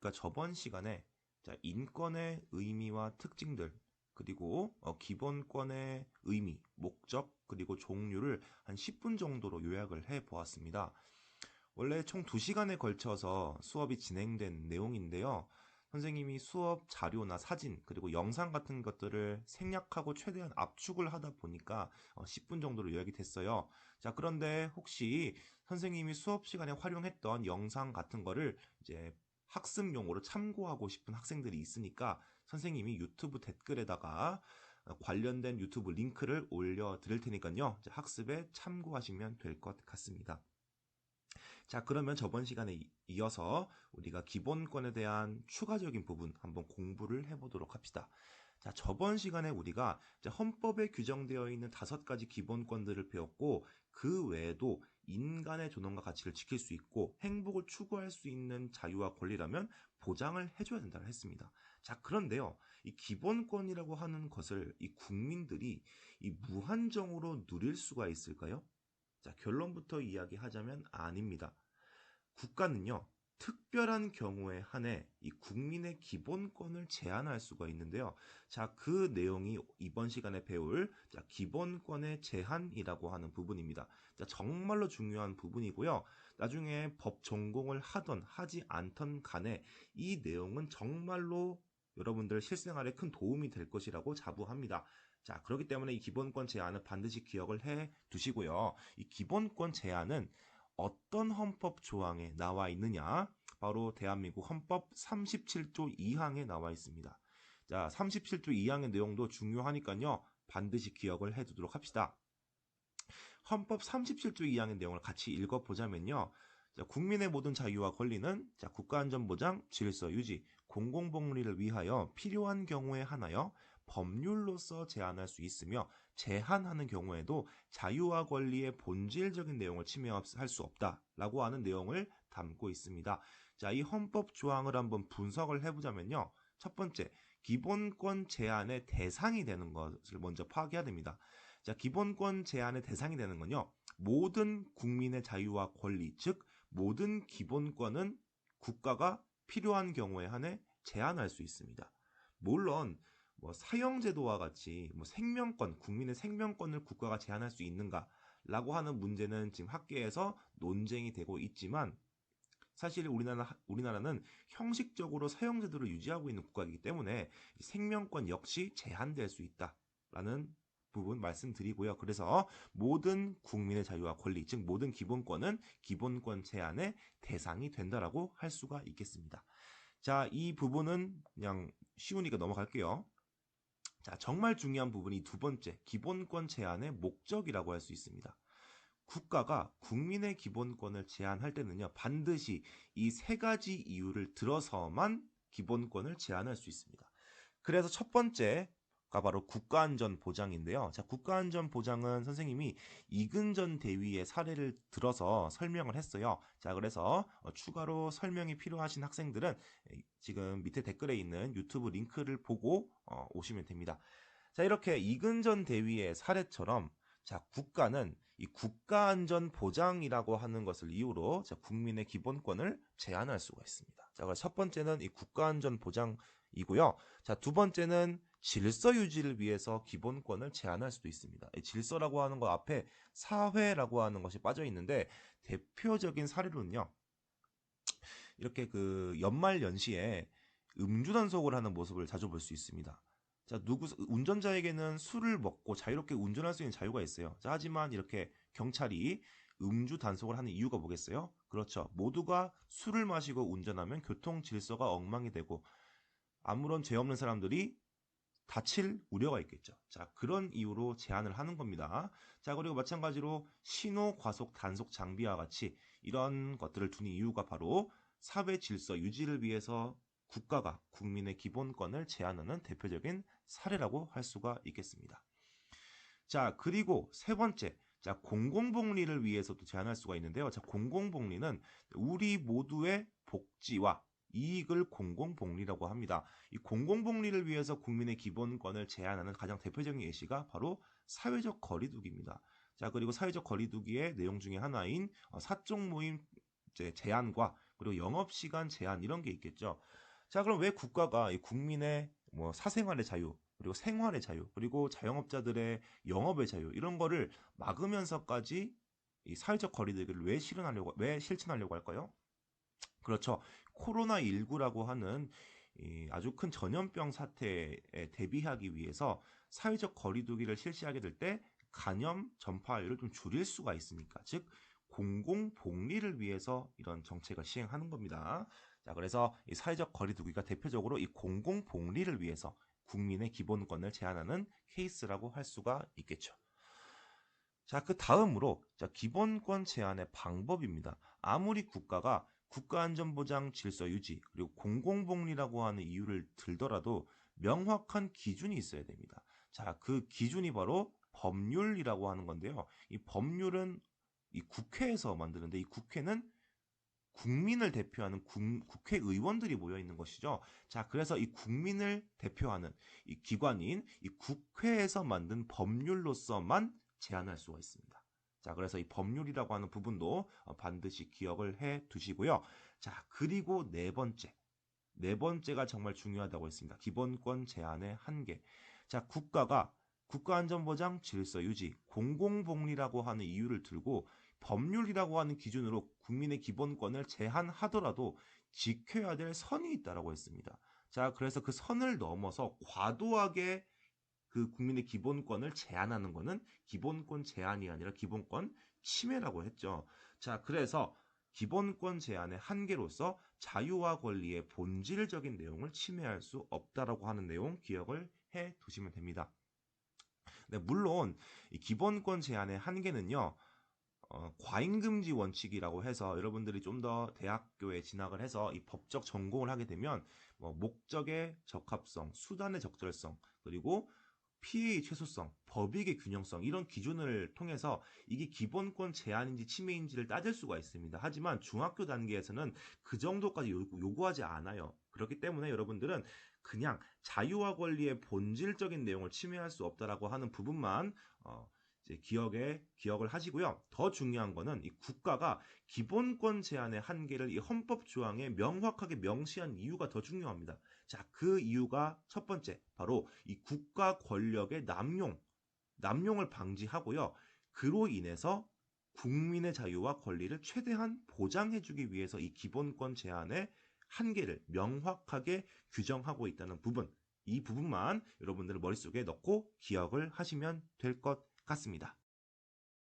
그러니까 저번 시간에 자, 인권의 의미와 특징들 그리고 기본권의 의미, 목적 그리고 종류를 한 10분 정도로 요약을 해 보았습니다. 원래 총 2시간에 걸쳐서 수업이 진행된 내용인데요. 선생님이 수업 자료나 사진 그리고 영상 같은 것들을 생략하고 최대한 압축을 하다 보니까 10분 정도로 요약이 됐어요. 자, 그런데 혹시 선생님이 수업 시간에 활용했던 영상 같은 거를 이제 학습용으로 참고하고 싶은 학생들이 있으니까 선생님이 유튜브 댓글에다가 관련된 유튜브 링크를 올려 드릴 테니까요. 학습에 참고하시면 될 것 같습니다. 자, 그러면 저번 시간에 이어서 우리가 기본권에 대한 추가적인 부분 한번 공부를 해보도록 합시다. 자, 저번 시간에 우리가 헌법에 규정되어 있는 5가지 기본권들을 배웠고 그 외에도 인간의 존엄과 가치를 지킬 수 있고 행복을 추구할 수 있는 자유와 권리라면 보장을 해줘야 된다고 했습니다. 자, 그런데요, 이 기본권이라고 하는 것을 이 국민들이 이 무한정으로 누릴 수가 있을까요? 자, 결론부터 이야기하자면 아닙니다. 국가는요, 특별한 경우에 한해 이 국민의 기본권을 제한할 수가 있는데요. 자, 그 내용이 이번 시간에 배울 기본권의 제한이라고 하는 부분입니다. 자, 정말로 중요한 부분이고요. 나중에 법 전공을 하던 하지 않던 간에 이 내용은 정말로 여러분들 실생활에 큰 도움이 될 것이라고 자부합니다. 자, 그렇기 때문에 이 기본권 제한은 반드시 기억을 해 두시고요. 이 기본권 제한은 어떤 헌법 조항에 나와 있느냐? 바로 대한민국 헌법 37조 2항에 나와 있습니다. 자, 37조 2항의 내용도 중요하니까요. 반드시 기억을 해 두도록 합시다. 헌법 37조 2항의 내용을 같이 읽어보자면요. 자, 국민의 모든 자유와 권리는 국가안전보장, 질서 유지, 공공복리를 위하여 필요한 경우에 한하여 법률로서 제한할 수 있으며 제한하는 경우에도 자유와 권리의 본질적인 내용을 침해할 수 없다라고 하는 내용을 담고 있습니다. 자, 이 헌법 조항을 한번 분석을 해보자면요. 첫 번째, 기본권 제한의 대상이 되는 것을 먼저 파악해야 됩니다. 자, 기본권 제한의 대상이 되는 건요. 모든 국민의 자유와 권리, 즉 모든 기본권은 국가가 필요한 경우에 한해 제한할 수 있습니다. 물론 사형제도와 같이 생명권, 국민의 생명권을 국가가 제한할 수 있는가라고 하는 문제는 지금 학계에서 논쟁이 되고 있지만 사실 우리나라는 형식적으로 사형제도를 유지하고 있는 국가이기 때문에 생명권 역시 제한될 수 있다라는 부분 말씀드리고요. 그래서 모든 국민의 자유와 권리, 즉 모든 기본권은 기본권 제한의 대상이 된다라고 할 수가 있겠습니다. 자, 이 부분은 그냥 쉬우니까 넘어갈게요. 자, 정말 중요한 부분이 두 번째, 기본권 제한의 목적이라고 할 수 있습니다. 국가가 국민의 기본권을 제한할 때는요, 반드시 이 3가지 이유를 들어서만 기본권을 제한할 수 있습니다. 그래서 첫 번째가 바로 국가안전보장인데요. 자, 국가안전보장은 선생님이 이근전 대위의 사례를 들어서 설명을 했어요. 자, 그래서 추가로 설명이 필요하신 학생들은 지금 밑에 댓글에 있는 유튜브 링크를 보고 오시면 됩니다. 자, 이렇게 이근전 대위의 사례처럼 자, 국가는 이 국가안전보장이라고 하는 것을 이유로 국민의 기본권을 제한할 수가 있습니다. 자, 그래서 첫 번째는 이 국가안전보장이고요. 자, 두 번째는 질서 유지를 위해서 기본권을 제한할 수도 있습니다. 이 질서라고 하는 것 앞에 사회라고 하는 것이 빠져 있는데 대표적인 사례로는요. 이렇게 그 연말 연시에 음주 단속을 하는 모습을 자주 볼 수 있습니다. 자, 운전자에게는 술을 먹고 자유롭게 운전할 수 있는 자유가 있어요. 자, 하지만 이렇게 경찰이 음주 단속을 하는 이유가 뭐겠어요? 그렇죠. 모두가 술을 마시고 운전하면 교통 질서가 엉망이 되고 아무런 죄 없는 사람들이 다칠 우려가 있겠죠. 자, 그런 이유로 제한을 하는 겁니다. 자, 그리고 마찬가지로 신호 과속 단속 장비와 같이 이런 것들을 두는 이유가 바로 사회 질서 유지를 위해서 국가가 국민의 기본권을 제한하는 대표적인 사례라고 할 수가 있겠습니다. 자, 그리고 세 번째, 자, 공공복리를 위해서도 제한할 수가 있는데요. 자, 공공복리는 우리 모두의 복지와 이익을 공공복리라고 합니다. 이 공공복리를 위해서 국민의 기본권을 제한하는 가장 대표적인 예시가 바로 사회적 거리두기입니다. 자, 그리고 사회적 거리두기의 내용 중에 하나인 사적 모임 제한과 그리고 영업시간 제한 이런 게 있겠죠. 자, 그럼 왜 국가가 이 국민의 뭐 사생활의 자유, 그리고 생활의 자유, 그리고 자영업자들의 영업의 자유 이런 거를 막으면서까지 이 사회적 거리두기를 왜 실천하려고 할까요? 그렇죠. 코로나19라고 하는 이 아주 큰 전염병 사태에 대비하기 위해서 사회적 거리두기를 실시하게 될 때 감염 전파율을 좀 줄일 수가 있으니까, 즉 공공 복리를 위해서 이런 정책을 시행하는 겁니다. 자, 그래서 이 사회적 거리두기가 대표적으로 이 공공 복리를 위해서 국민의 기본권을 제한하는 케이스라고 할 수가 있겠죠. 자, 그 다음으로 기본권 제한의 방법입니다. 아무리 국가가 국가안전보장 질서 유지 그리고 공공복리라고 하는 이유를 들더라도 명확한 기준이 있어야 됩니다. 자, 그 기준이 바로 법률이라고 하는 건데요. 이 법률은 이 국회에서 만드는데, 이 국회는 국민을 대표하는 국회의원들이 모여 있는 것이죠. 자, 그래서 이 국민을 대표하는 이 기관인 이 국회에서 만든 법률로서만 제한할 수가 있습니다. 자, 그래서 이 법률이라고 하는 부분도 반드시 기억을 해 두시고요. 자, 그리고 네 번째가 정말 중요하다고 했습니다. 기본권 제한의 한계. 자, 국가가 국가안전보장 질서 유지, 공공복리라고 하는 이유를 들고 법률이라고 하는 기준으로 국민의 기본권을 제한하더라도 지켜야 될 선이 있다라고 했습니다. 자, 그래서 그 선을 넘어서 과도하게 그 국민의 기본권을 제한하는 것은 기본권 제한이 아니라 기본권 침해라고 했죠. 자, 그래서 기본권 제한의 한계로서 자유와 권리의 본질적인 내용을 침해할 수 없다라고 하는 내용 기억을 해 두시면 됩니다. 네, 물론 이 기본권 제한의 한계는요. 과잉금지 원칙이라고 해서 여러분들이 좀 더 대학교에 진학을 해서 이 법적 전공을 하게 되면 뭐 목적의 적합성, 수단의 적절성, 그리고 피해의 최소성, 법익의 균형성 이런 기준을 통해서 이게 기본권 제한인지 침해인지를 따질 수가 있습니다. 하지만 중학교 단계에서는 그 정도까지 요구하지 않아요. 그렇기 때문에 여러분들은 그냥 자유와 권리의 본질적인 내용을 침해할 수 없다라고 하는 부분만 이제 기억을 하시고요. 더 중요한 거는 이 국가가 기본권 제한의 한계를 이 헌법 조항에 명확하게 명시한 이유가 더 중요합니다. 자, 그 이유가 첫 번째, 바로 이 국가 권력의 남용을 방지하고요. 그로 인해서 국민의 자유와 권리를 최대한 보장해주기 위해서 이 기본권 제한의 한계를 명확하게 규정하고 있다는 부분, 이 부분만 여러분들 머릿속에 넣고 기억을 하시면 될 것 같습니다.